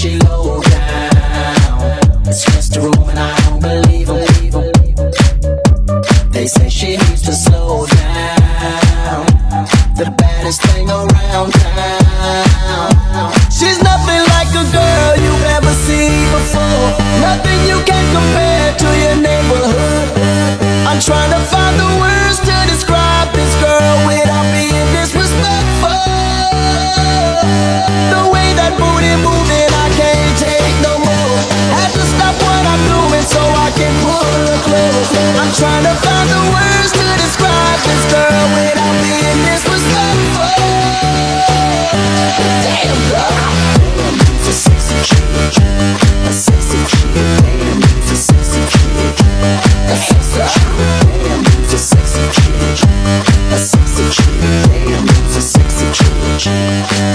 she low down. It's just a room and I don't believe 'em. They say she needs to slow down. The baddest thing around town. She's nothing like a girl you've ever seen before. Nothing you can compare to your neighborhood. I'm trying to find the words to describe this girl without being disrespectful. The way that booty moving, I can't take no more. Had to stop what I'm doing so I can pull her close. I'm trying to find the words to describe this girl without being disrespectful. Damn girl, damn, you's a sexy chick, a sexy chick. Damn, you's a sexy chick, a sexy chick. Damn, you's a sexy chick, a sexy chick. Damn, you's a sexy chick.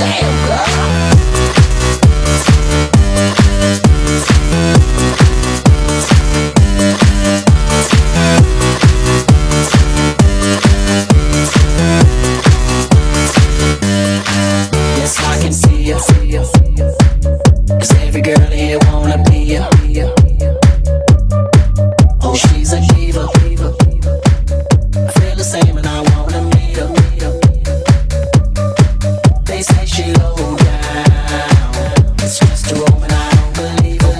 Damn girl. Yes, I can see ya, 'cause every girl here wanna be ya. Oh, she's a diva. I feel the same and I wanna meet her. They say she low down. It's just a room and I don't believe her.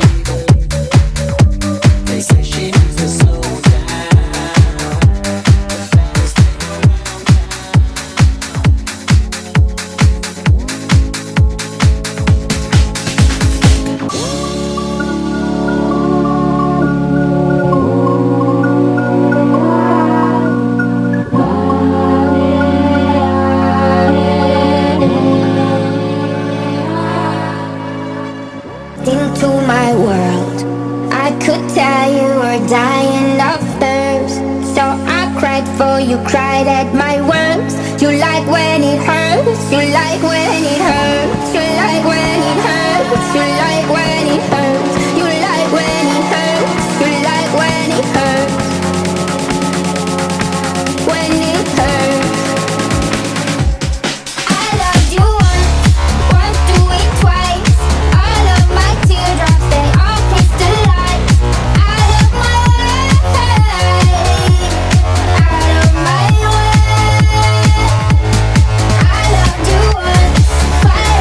They say she needs to slow down. The fattest thing around Into my world, I could tell you were dying of thirst. So I cried for you, cried at my words. You like when it hurts, you like when it hurts, you like when it hurts, you like when it hurts, you like when it hurts, you like when it hurts, when it hurts. I loved you once, do it twice. All of my teardrops, they all crystallized. Out of my way, out of my way. I loved you once, fight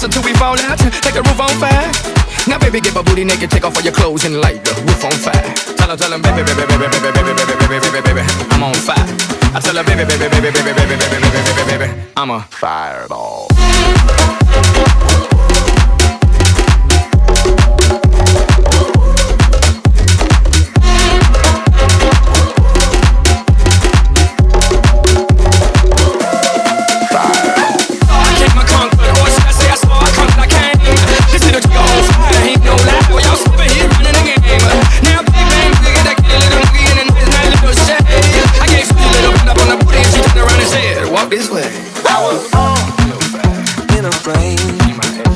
until we fall out. Take the roof on fire. Now baby, get my booty naked, take off all your clothes and light the roof on fire. Tell her, baby, baby, baby, baby, baby, baby, baby, baby, baby, I'm on fire. I tell her, baby, baby, baby, baby, baby, baby, baby, baby, baby, I'm a fireball. This way. I was in a frame.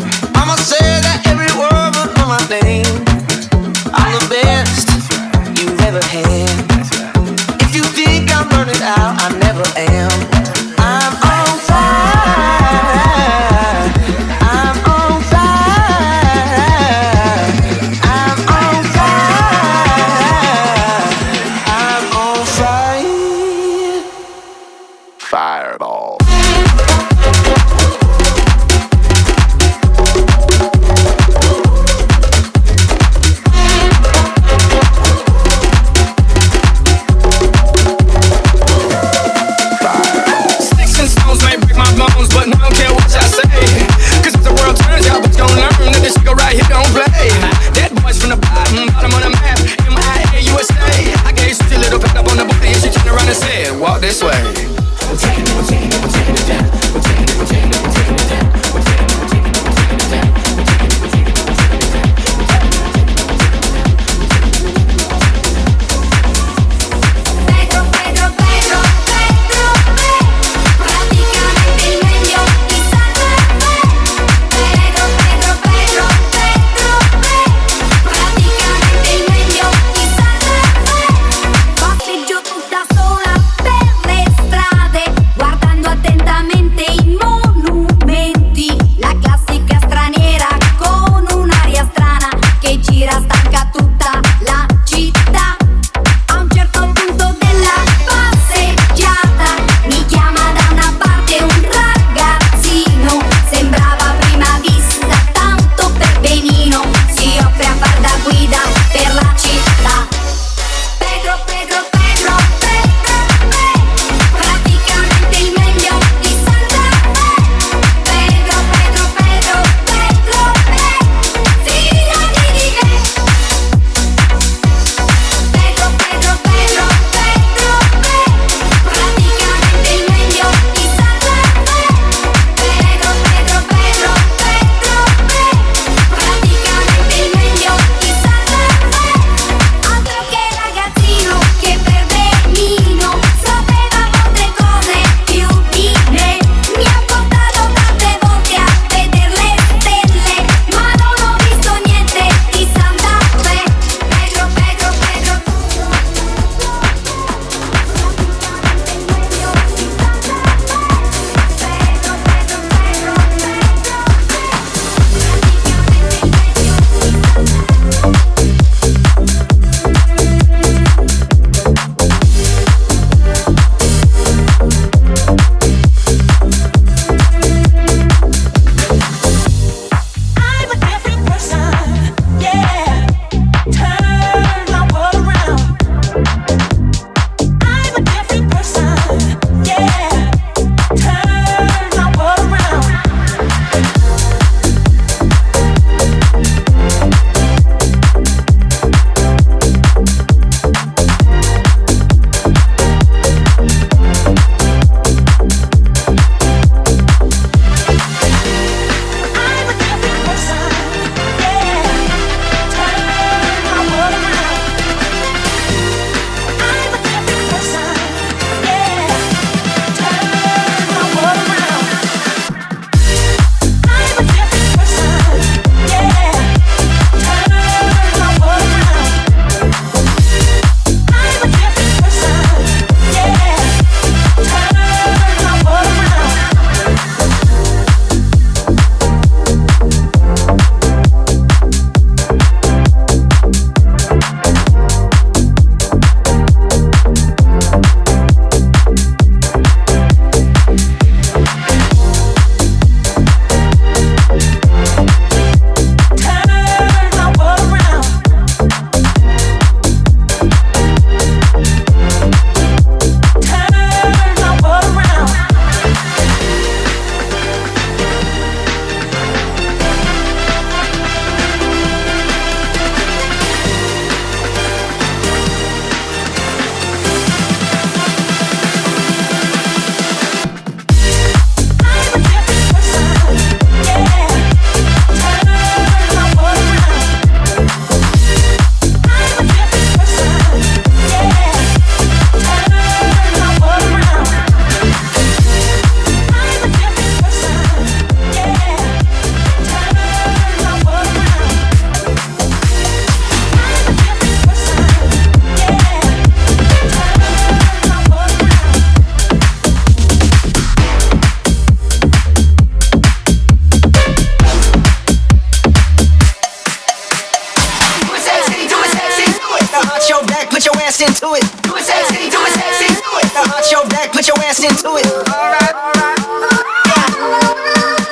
ass into it. Alright, alright.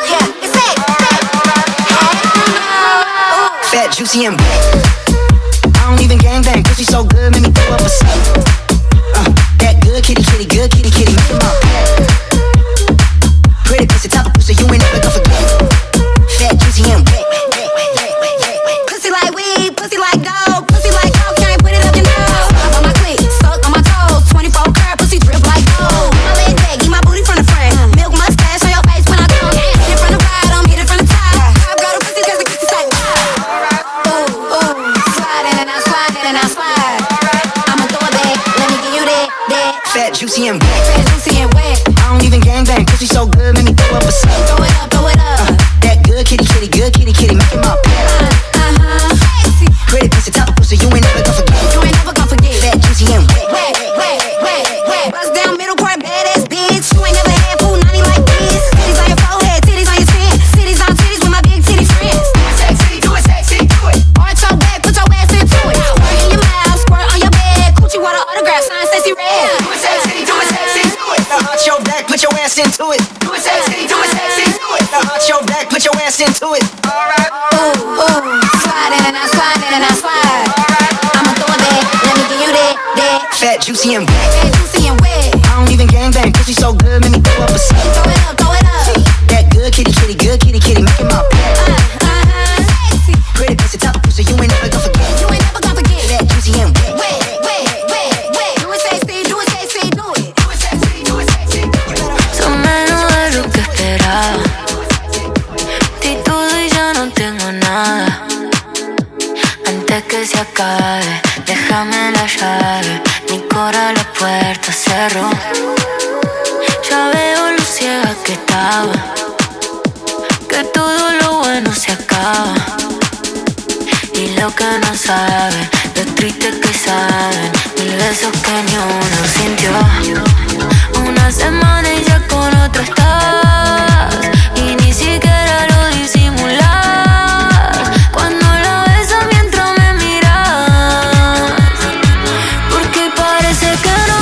Yeah, it's it. Fat, juicy, and wet. I don't even gangbang, pussy so good, make me throw up a sip. That good kitty, kitty, good kitty, kitty, make it up. Pretty pussy, top of pussy, you ain't never gonna forget. Fat, juicy, and wet. Pussy like weed, pussy like gold, pussy like cocaine, put it up your nose. On my clit, suck on my toes, 24 karat, pussy drip like gold. My leg back, eat my booty from the front. Milk mustache on your face when I come. Hit it from the bottom, hit it from the top. Top girl the pussy 'cause the kisses like wow. Ooh, ooh, sliding and I slide and I slide. I'ma throw it back, let me give you that. Fat, juicy, and wet. Fat, juicy, and wet. I don't even gangbang, pussy so good, make me throw up a sip. Throw it up, throw it up. That good kitty, kitty, good kitty, kitty, make it up. Pretty pussy, top of pussy, you ain't never gonna forget. You ain't never gonna forget. Fat, juicy, and wet. Wet, wet, wet, wet. Bust down middle court, badass bitch. You ain't never had food, none like this. Titties on your forehead, titties on your chin. Titties on titties with my big titty friends. Do it sexy, do it sexy, do it. Arch your back, put your ass into it. Squirt in your mouth, squirt on your bed. Coochie water autograph, sign SEXYY red. Do it sexy, do it sexy, do it. Now arch your back, put your ass into it. Do it sexy, do it sexy, do it. Now arch your back, put your ass into it. Alright. Ooh, ooh, sliding and I slide and I slide. I'ma throw it back, let me give you that. Fat, juicy, and wet. Fat, juicy, and wet. I don't even gangbang, pussy so good, make me throw up a sip. Throw it up, throw it up. That good kitty, kitty, good kitty, kitty, make it up. Pretty pussy, top of pussy, you ain't never gonna forget. You ain't never gonna forget. Fat, juicy, and wet. Wet, wet, wet, wet. Do it sexy, do it sexy, do it. Do it sexy, do it sexy, do it. Son menos de lo que esperaba. Di todo y ya no tengo nada. Antes que se acabe, déjame la llave. Mi cora la puerta cerró. Ya veo lo ciega que estaba. Que todo lo bueno se acaba. Y lo que no saben, lo triste que saben. Mil besos que ni uno sintió. Una semana y ya con otro estás. Y ni siquiera lo disimulas. Cuando la besas mientras me miras. Porque parece que no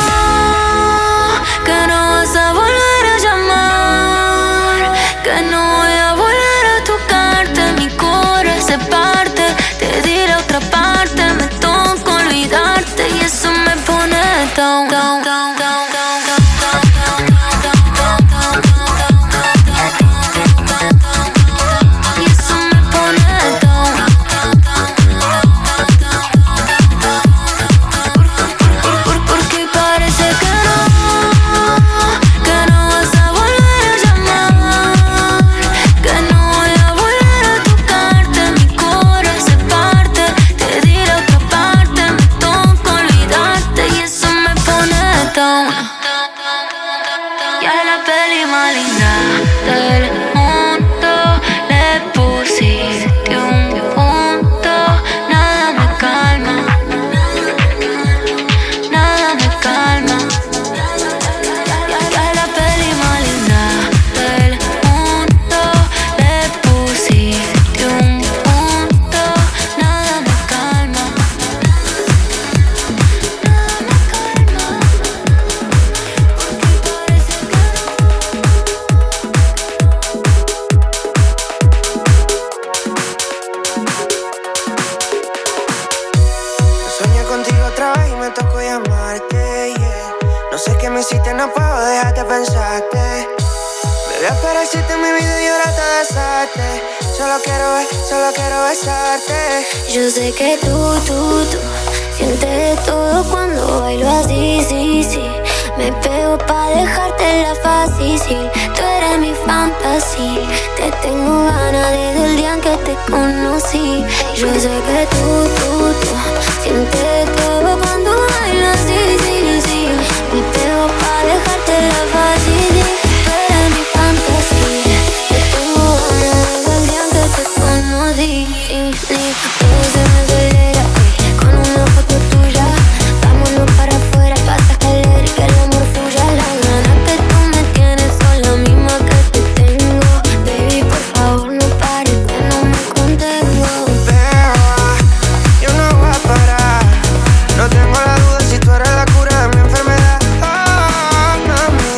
vas a volver a llamar. Que no voy a volver a tocarte. Mi corazón se parte. Te di la otra parte. Me toca olvidarte. Y eso me pone down, down, down, down, down, down. Yo sé que tú sientes todo cuando bailo así, sí, sí. Me pego pa' dejártela fácil. Tú eres mi fantasía. Te tengo ganas desde el día en que te conocí. Yo sé que tú sientes todo cuando bailo así, sí, sí. Me pego pa' dejártela fácil. Tú eres mi fantasía. Te tengo ganas desde el día en que te conocí. Todo se me acelera, con una foto tuya. Vámonos para afuera, pasa escalera y que el amor fluya. La gana que tú me tienes son la misma que te tengo. Baby, por favor no pares, que no me contengo. Beba, yo no voy a parar. No tengo la duda si tú eres la cura de mi enfermedad. Oh, mami,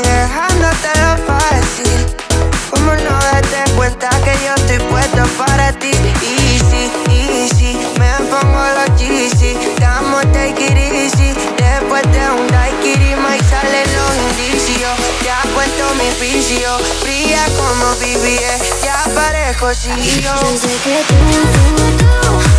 vicio, brilla como BBS, ya parezco CEO. Yo sé que tú